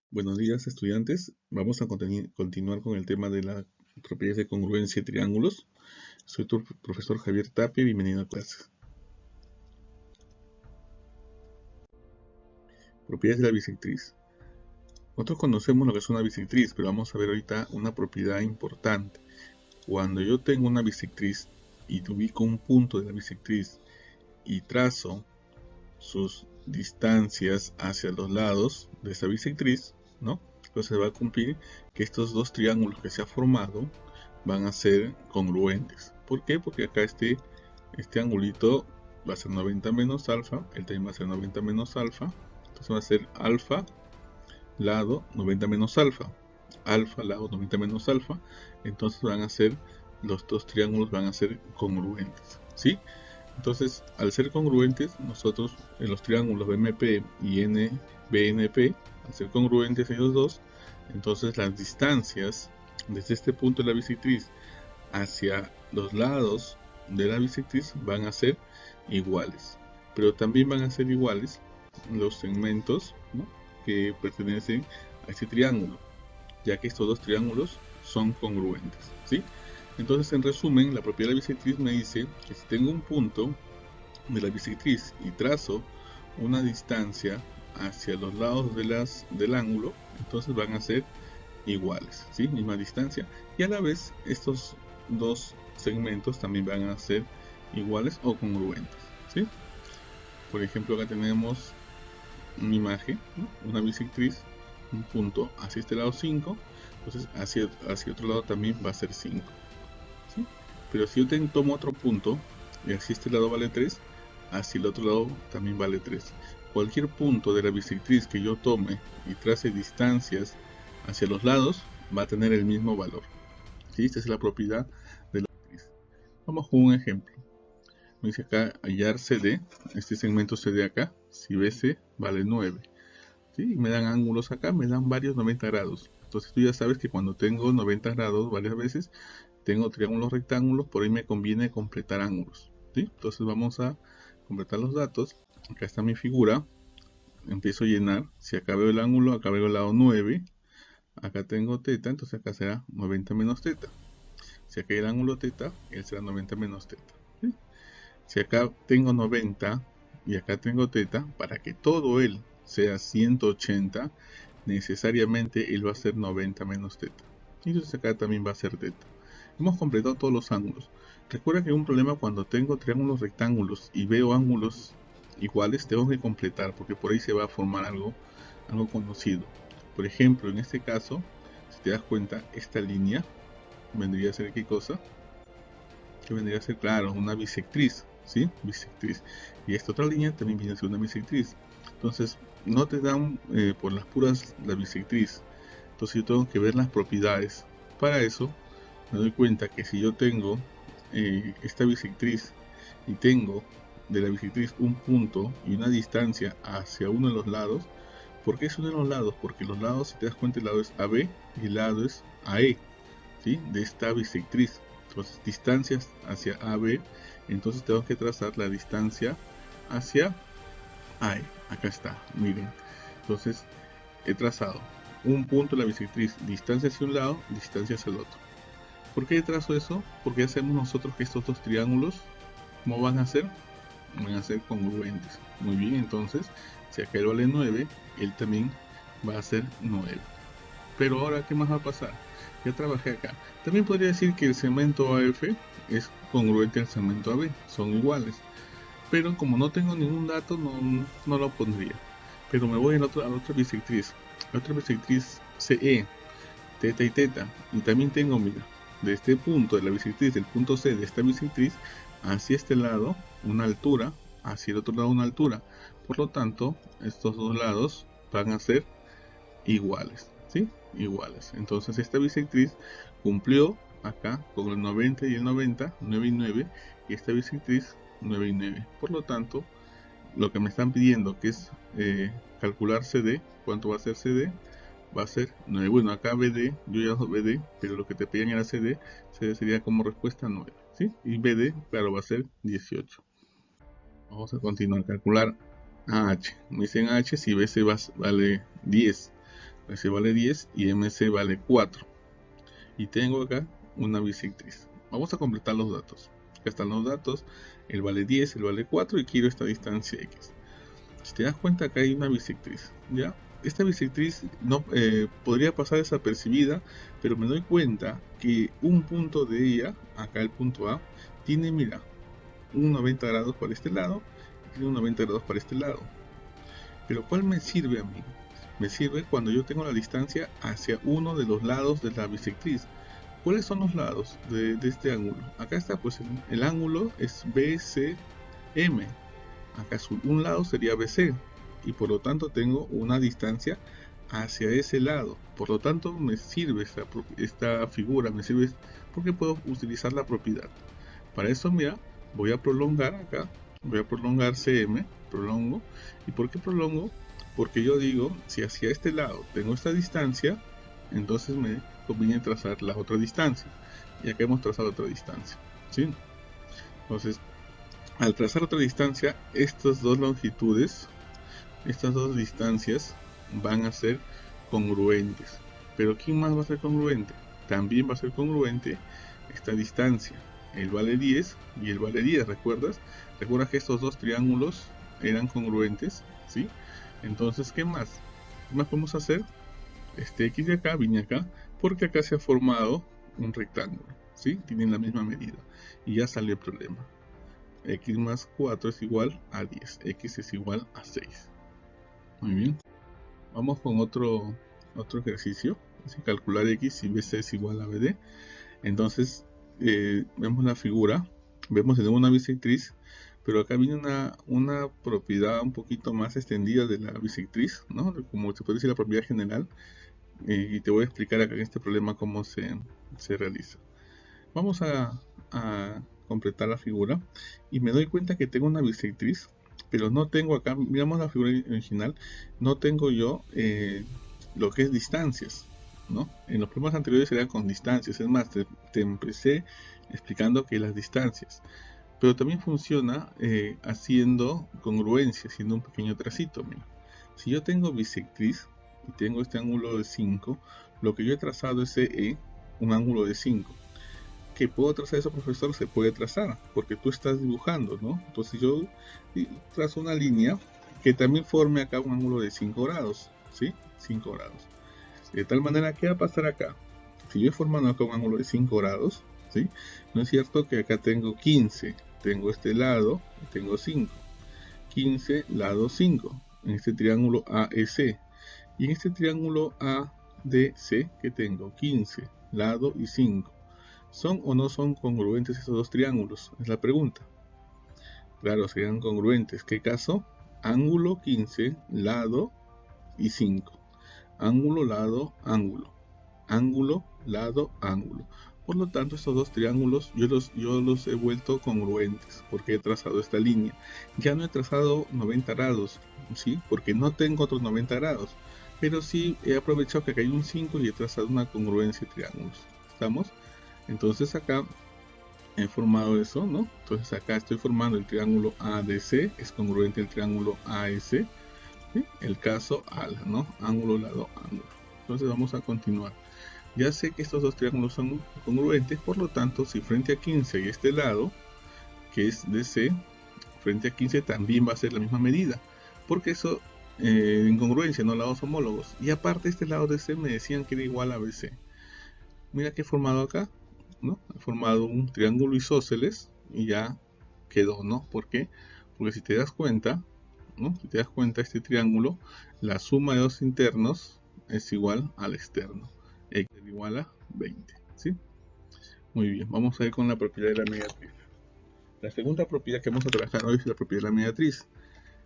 Buenos días, estudiantes. Vamos a continuar con el tema de las propiedades de congruencia de triángulos. Soy tu profesor Javier Tapia, bienvenido a clases. Propiedades de la bisectriz. Nosotros conocemos lo que es una bisectriz, pero vamos a ver ahorita una propiedad importante. Cuando yo tengo una bisectriz y ubico un punto de la bisectriz y trazo sus distancias hacia los lados de esa bisectriz, ¿no? Entonces va a cumplir que estos dos triángulos que se ha formado van a ser congruentes. ¿Por qué? Porque acá este angulito va a ser 90 menos alfa, el también va a ser 90 menos alfa, entonces va a ser alfa lado 90 menos alfa lado 90 menos alfa, entonces van a ser, los dos triángulos van a ser congruentes, ¿sí? Entonces, al ser congruentes, nosotros en los triángulos BMP y BNP, al ser congruentes ellos dos, entonces las distancias desde este punto de la bisectriz hacia los lados de la bisectriz van a ser iguales. Pero también van a ser iguales los segmentos, ¿no?, que pertenecen a este triángulo, ya que estos dos triángulos son congruentes, ¿sí? Entonces, en resumen, la propiedad de la bisectriz me dice que si tengo un punto de la bisectriz y trazo una distancia hacia los lados del ángulo, entonces van a ser iguales, ¿sí? Misma distancia, y a la vez estos dos segmentos también van a ser iguales o congruentes, ¿sí? Por ejemplo, acá tenemos una imagen, ¿no?, una bisectriz, un punto hacia este lado 5, entonces hacia otro lado también va a ser 5, ¿sí? Pero si yo tomo otro punto y hacia este lado vale 3, hacia el otro lado también vale 3. Cualquier punto de la bisectriz que yo tome y trace distancias hacia los lados va a tener el mismo valor, ¿sí? Esta es la propiedad de la bisectriz. Vamos con un ejemplo. Me dice acá hallar CD, este segmento CD acá, si BC vale 9. ¿Sí? Me dan ángulos acá, me dan varios 90 grados. Entonces tú ya sabes que cuando tengo 90 grados varias veces, tengo triángulos rectángulos, por ahí me conviene completar ángulos, ¿sí? Entonces vamos a completar los datos. Acá está mi figura, empiezo a llenar. Si acá veo el ángulo, acá veo el lado 9, acá tengo teta, entonces acá será 90 menos teta. Si acá hay el ángulo teta, él será 90 menos teta, ¿sí? Si acá tengo 90 y acá tengo teta, para que todo él sea 180, necesariamente él va a ser 90 menos teta. Y entonces acá también va a ser teta. Hemos completado todos los ángulos. Recuerda que un problema cuando tengo triángulos rectángulos y veo ángulos iguales, tengo que completar, porque por ahí se va a formar algo conocido. Por ejemplo, en este caso, si te das cuenta, esta línea vendría a ser ¿qué cosa? Que vendría a ser, claro, una bisectriz, ¿sí? Bisectriz. Y esta otra línea también viene a ser una bisectriz. Entonces, no te dan por las puras la bisectriz. Entonces yo tengo que ver las propiedades. Para eso, me doy cuenta que si yo tengo esta bisectriz y tengo de la bisectriz un punto y una distancia hacia uno de los lados, ¿por qué es uno de los lados? Porque los lados, si te das cuenta, el lado es AB y el lado es AE, ¿sí?, de esta bisectriz. Entonces, distancias hacia AB, entonces tengo que trazar la distancia hacia AE. Acá está, miren. Entonces, he trazado un punto de la bisectriz, distancia hacia un lado, distancia hacia el otro. ¿Por qué trazo eso? Porque hacemos nosotros que estos dos triángulos, ¿cómo van a ser? Van a ser congruentes. Muy bien, entonces, si acá él vale 9, él también va a ser 9. Pero ahora, ¿qué más va a pasar? Ya trabajé acá. También podría decir que el segmento AF es congruente al segmento AB, son iguales. Pero como no tengo ningún dato, no lo pondría. Pero me voy a la otra bisectriz. La otra bisectriz CE, teta y teta. Y también tengo, mira, de este punto de la bisectriz, del punto C de esta bisectriz, hacia este lado una altura, hacia el otro lado una altura. Por lo tanto, estos dos lados van a ser iguales, ¿sí? Iguales. Entonces esta bisectriz cumplió acá con el 90 y el 90, 9 y 9, y esta bisectriz 9 y 9. Por lo tanto, lo que me están pidiendo, que es calcular CD, ¿cuánto va a ser CD? Va a ser 9. Bueno, acá BD, yo ya BD, pero lo que te pedían era CD, CD sería como respuesta 9, ¿sí? Y BD, claro, va a ser 18. Vamos a continuar, calcular AH. Me dicen AH si BC vale 10. S vale 10 y MC vale 4. Y tengo acá una bisectriz. Vamos a completar los datos. Acá están los datos, el vale 10, el vale 4 y quiero esta distancia X. Si te das cuenta, acá hay una bisectriz, ¿ya? Esta bisectriz no, podría pasar desapercibida, pero me doy cuenta que un punto de ella, acá el punto A, tiene, mira, un 90 grados para este lado y tiene un 90 grados para este lado. Pero ¿cuál me sirve a mí? Me sirve cuando yo tengo la distancia hacia uno de los lados de la bisectriz. ¿Cuáles son los lados de este ángulo? Acá está, pues el ángulo es BCM. Acá un lado sería BC y por lo tanto tengo una distancia hacia ese lado. Por lo tanto me sirve esta figura, me sirve porque puedo utilizar la propiedad. Para eso, mira, voy a prolongar acá, voy a prolongar CM, prolongo. ¿Y por qué prolongo? Porque yo digo, si hacia este lado tengo esta distancia, entonces me conviene trazar la otra distancia. Y acá hemos trazado otra distancia, ¿sí? Entonces, al trazar otra distancia, estas dos longitudes, estas dos distancias van a ser congruentes. Pero ¿quién más va a ser congruente? También va a ser congruente esta distancia, el vale 10 y el vale 10, ¿recuerdas? Recuerda que estos dos triángulos eran congruentes, ¿sí? Entonces, ¿qué más? ¿Qué más podemos hacer? Este X de acá viene acá, porque acá se ha formado un rectángulo, ¿sí? Tienen la misma medida y ya salió el problema. X más 4 es igual a 10, X es igual a 6. Muy bien, vamos con otro ejercicio. Así, calcular X si BC es igual a BD. Entonces, vemos la figura, vemos que tenemos una bisectriz, pero acá viene una propiedad un poquito más extendida de la bisectriz, ¿no? Como se puede decir la propiedad general, y te voy a explicar acá en este problema cómo se realiza. Vamos a completar la figura y me doy cuenta que tengo una bisectriz, pero no tengo acá, miramos la figura original, no tengo yo lo que es distancias, ¿no? En los problemas anteriores eran con distancias, es más, te empecé explicando que las distancias, pero también funciona haciendo congruencia, haciendo un pequeño tracito. Mira, si yo tengo bisectriz y tengo este ángulo de 5, lo que yo he trazado es CE, un ángulo de 5. ¿Que puedo trazar eso, profesor? Se puede trazar, porque tú estás dibujando, ¿no? Entonces yo trazo una línea que también forme acá un ángulo de 5 grados, ¿sí? 5 grados. De tal manera, ¿qué va a pasar acá? Si yo he formado acá un ángulo de 5 grados, ¿sí? No es cierto que acá tengo 15, tengo este lado y tengo 5. 15, lado 5, en este triángulo AEC. Y en este triángulo ADC, que tengo 15, lado y 5. ¿Son o no son congruentes estos dos triángulos? Es la pregunta. Claro, serían congruentes. ¿Qué caso? Ángulo 15, lado y 5. Ángulo, lado, ángulo. Ángulo, lado, ángulo. Por lo tanto, estos dos triángulos yo los he vuelto congruentes porque he trazado esta línea. Ya no he trazado 90 grados, ¿sí? Porque no tengo otros 90 grados. Pero sí he aprovechado que acá hay un 5 y he trazado una congruencia de triángulos. ¿Estamos? Entonces acá he formado eso, ¿no? Entonces acá estoy formando el triángulo ADC, es congruente el triángulo AEC, ¿sí? El caso ALA, ¿no? Ángulo, lado, ángulo. Entonces vamos a continuar. Ya sé que estos dos triángulos son congruentes, por lo tanto, si frente a 15 y este lado, que es DC, frente a 15 también va a ser la misma medida, porque eso en congruencia, no lados homólogos. Y aparte este lado DC me decían que era igual a BC. Mira que he formado acá, ¿no? He formado un triángulo isósceles y ya quedó, ¿no? ¿Por qué? Porque si te das cuenta, ¿no? Si te das cuenta, este triángulo, la suma de dos internos es igual al externo. X es igual a 20, ¿sí? Muy bien, vamos a ir con la propiedad de la mediatriz. La segunda propiedad que vamos a trabajar hoy es la propiedad de la mediatriz.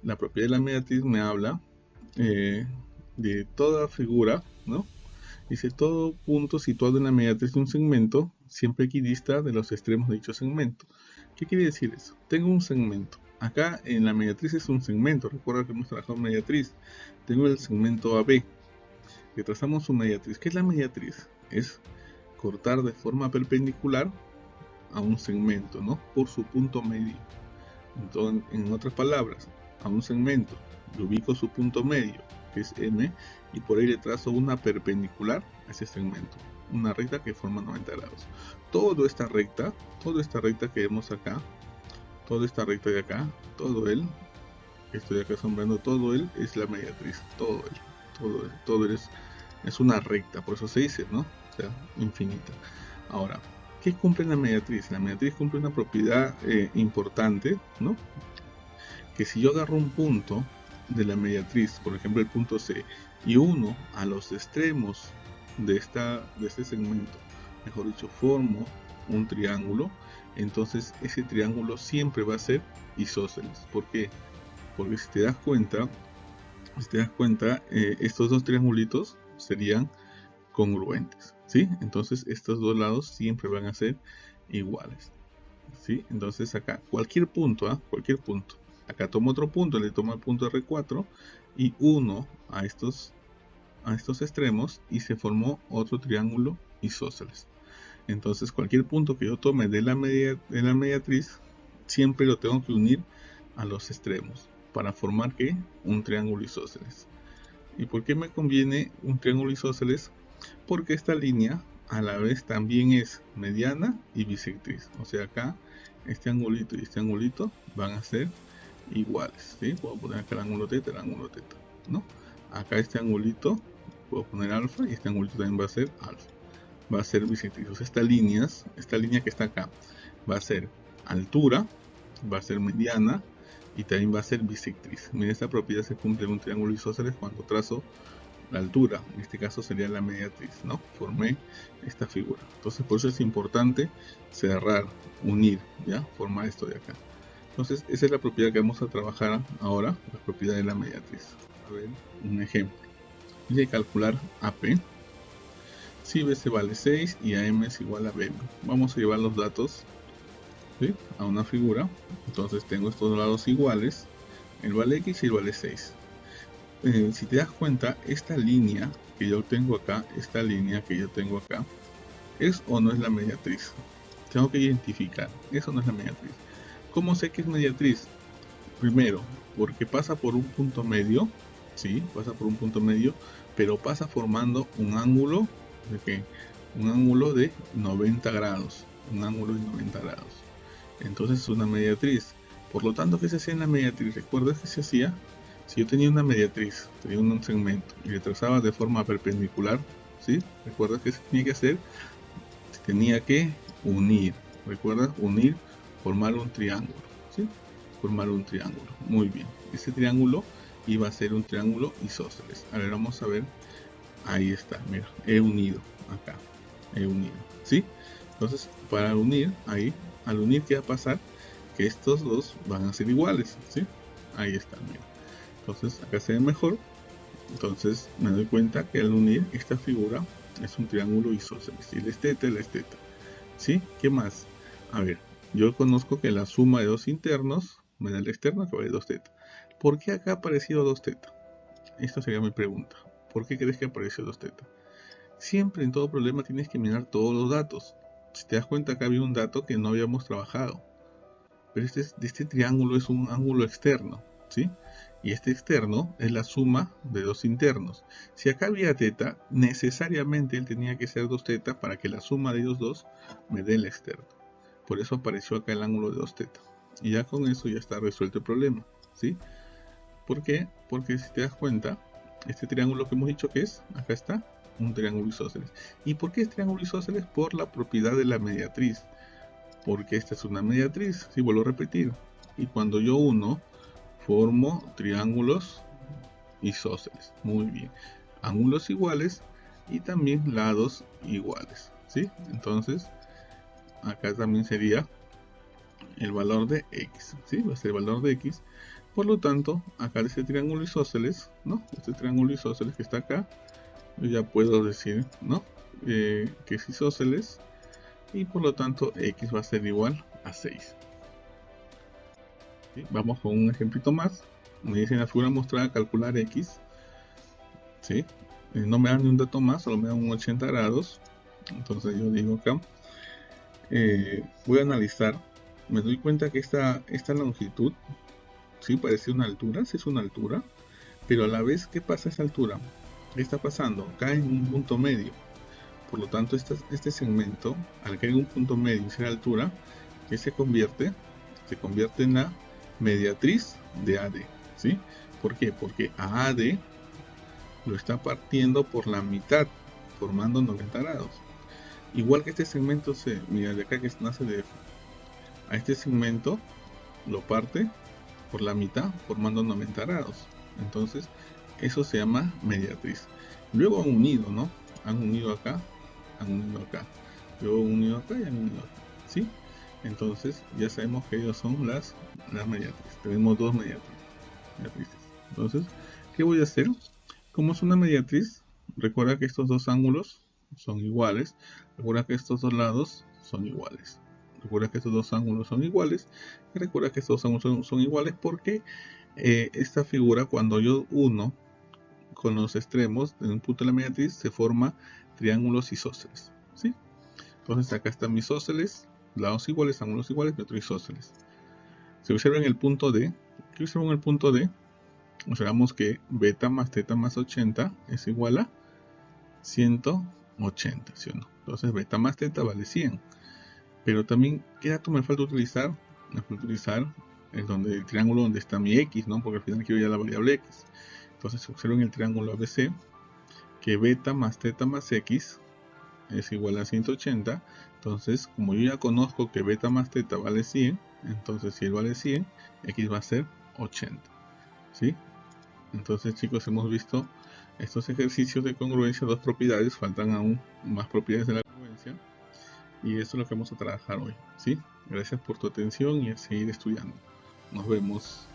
La propiedad de la mediatriz me habla de toda figura, ¿no? Dice, todo punto situado en la mediatriz de un segmento siempre equidista de los extremos de dicho segmento. ¿Qué quiere decir eso? Tengo un segmento. Acá en la mediatriz es un segmento. Recuerda que hemos trabajado en mediatriz. Tengo el segmento AB. Que trazamos su mediatriz. ¿Qué es la mediatriz? Es cortar de forma perpendicular a un segmento, ¿no? Por su punto medio. Entonces, en otras palabras, a un segmento le ubico su punto medio, que es M, y por ahí le trazo una perpendicular a ese segmento, una recta que forma 90 grados. Toda esta recta que vemos acá, toda esta recta de acá, todo él, estoy acá asombrando, todo él es la mediatriz, todo él es una recta, por eso se dice, ¿no? O sea, infinita. Ahora, ¿qué cumple la mediatriz? La mediatriz cumple una propiedad este, ¿no? Que si yo agarro un punto de la mediatriz, por ejemplo el punto C, y uno a los extremos de este segmento, mejor dicho, formo un triángulo, entonces ese triángulo siempre va a ser isósceles. ¿Por qué? Porque si te das cuenta, estos dos triangulitos serían congruentes, ¿sí? Entonces estos dos lados siempre van a ser iguales, ¿sí? Entonces acá cualquier punto, cualquier punto, acá tomo otro punto, le tomo el punto R4 y uno a estos extremos y se formó otro triángulo isósceles. Entonces cualquier punto que yo tome de la mediatriz siempre lo tengo que unir a los extremos para formar ¿qué? Un triángulo isósceles. ¿Y por qué me conviene un triángulo isósceles? Porque esta línea a la vez también es mediana y bisectriz. O sea, acá este angulito y este angulito van a ser iguales, ¿sí? Puedo poner acá el ángulo θ, ¿no? Acá este angulito puedo poner alfa y este angulito también va a ser alfa. Va a ser bisectriz. O sea, esta línea que está acá va a ser altura, va a ser mediana y también va a ser bisectriz. Mira, esta propiedad se cumple en un triángulo isósceles cuando trazo la altura, en este caso sería la mediatriz, ¿no? Formé esta figura. Entonces por eso es importante cerrar, unir, ¿ya? Formar esto de acá. Entonces esa es la propiedad que vamos a trabajar ahora, la propiedad de la mediatriz. A ver, un ejemplo. Voy a calcular AP. Si BC vale 6 y AM es igual a BM. Vamos a llevar los datos, ¿sí? A una figura. Entonces tengo estos lados iguales, el vale X y el vale 6. Si te das cuenta, esta línea que yo tengo acá, ¿es o no es la mediatriz? Tengo que identificar, ¿es o no es la mediatriz? ¿Cómo sé que es mediatriz? Primero, porque pasa por un punto medio, ¿sí? Pasa por un punto medio, pero pasa formando un ángulo de ¿qué? Un ángulo de 90 grados, Entonces es una mediatriz. Por lo tanto, ¿qué se hacía en la mediatriz? ¿Recuerdas que se hacía? Si yo tenía una mediatriz, tenía un segmento y le trazaba de forma perpendicular, ¿sí? ¿Recuerdas qué se tenía que hacer? Se tenía que unir, ¿recuerdas? Unir, formar un triángulo, ¿sí? Formar un triángulo, muy bien. Ese triángulo iba a ser un triángulo isósceles. A ver, vamos a ver. Ahí está, mira, he unido acá, ¿sí? Entonces, para unir, ahí, al unir, ¿qué va a pasar? Que estos dos van a ser iguales, ¿sí? Ahí está, mira. Entonces acá se ve mejor. Entonces me doy cuenta que al unir esta figura es un triángulo isósceles. Y el esteta, ¿sí? ¿Qué más? A ver, yo conozco que la suma de dos internos me da el externo que vale 2θ. ¿Por qué acá ha aparecido 2θ? Esta sería mi pregunta. ¿Por qué crees que apareció 2θ? Siempre en todo problema tienes que mirar todos los datos. Si te das cuenta, acá había un dato que no habíamos trabajado. Pero este triángulo es un ángulo externo, ¿sí? Y este externo es la suma de dos internos. Si acá había θ, necesariamente él tenía que ser 2θ para que la suma de ellos dos me dé el externo. Por eso apareció acá el ángulo de 2θ. Y ya con eso ya está resuelto el problema, ¿sí? ¿Por qué? Porque si te das cuenta, este triángulo que hemos dicho que es, acá está, un triángulo isósceles. ¿Y por qué es triángulo isósceles? Por la propiedad de la mediatriz. Porque esta es una mediatriz, si vuelvo a repetir. Y cuando yo uno, formo triángulos isósceles. Muy bien. Ángulos iguales y también lados iguales, ¿sí? Entonces, acá también sería el valor de x, ¿sí? Va a ser el valor de x. Por lo tanto, acá de este triángulo isósceles, ¿no? Este triángulo isósceles que está acá, yo ya puedo decir, ¿no? Que es isósceles. Y por lo tanto, x va a ser igual a 6. ¿Sí? Vamos con un ejemplito más. Me dice en la figura mostrada calcular x. ¿Sí? No me dan ni un dato más, solo me dan un 80 grados. Entonces yo digo acá, voy a analizar. Me doy cuenta que esta longitud, ¿sí? Parece una altura, sí es una altura. Pero a la vez que pasa esa altura, ¿qué está pasando? Cae en un punto medio. Por lo tanto, este segmento, al caer en un punto medio y ser altura, ¿qué se convierte? Se convierte en la mediatriz de AD. ¿Sí? ¿Por qué? Porque a AD lo está partiendo por la mitad, formando 90 grados. Igual que este segmento mira, de acá que nace de F, a este segmento lo parte por la mitad, formando 90 grados. Entonces, eso se llama mediatriz. Luego han unido, ¿no? Han unido acá, han unido acá, luego han unido acá y han unido acá, ¿sí? Entonces, ya sabemos que ellos son las mediatrices. Tenemos dos mediatrices. Entonces, ¿qué voy a hacer? Como es una mediatriz, recuerda que estos dos ángulos son iguales. Recuerda que estos dos lados son iguales. Recuerda que estos dos ángulos son iguales. Y recuerda que estos dos ángulos son iguales porque esta figura, cuando yo uno con los extremos de un punto de la mediatriz, se forma triángulos isósceles. ¿Sí? Entonces acá están mis isósceles, lados iguales, ángulos iguales, y otro isósceles. Si observan el punto D, ¿qué observan el punto D? Observamos que beta más teta más 80 es igual a 180, ¿sí o no? Entonces beta más teta vale 100. Pero también, ¿qué dato me falta utilizar? Me falta utilizar el triángulo donde está mi x, ¿no? Porque al final quiero ya la variable x. Entonces observen el triángulo ABC, que beta más teta más x es igual a 180. Entonces, como yo ya conozco que beta más teta vale 100, entonces si él vale 100, x va a ser 80. ¿Sí? Entonces, chicos, hemos visto estos ejercicios de congruencia, dos propiedades, faltan aún más propiedades de la congruencia, y esto es lo que vamos a trabajar hoy. ¿Sí? Gracias por tu atención y a seguir estudiando. Nos vemos.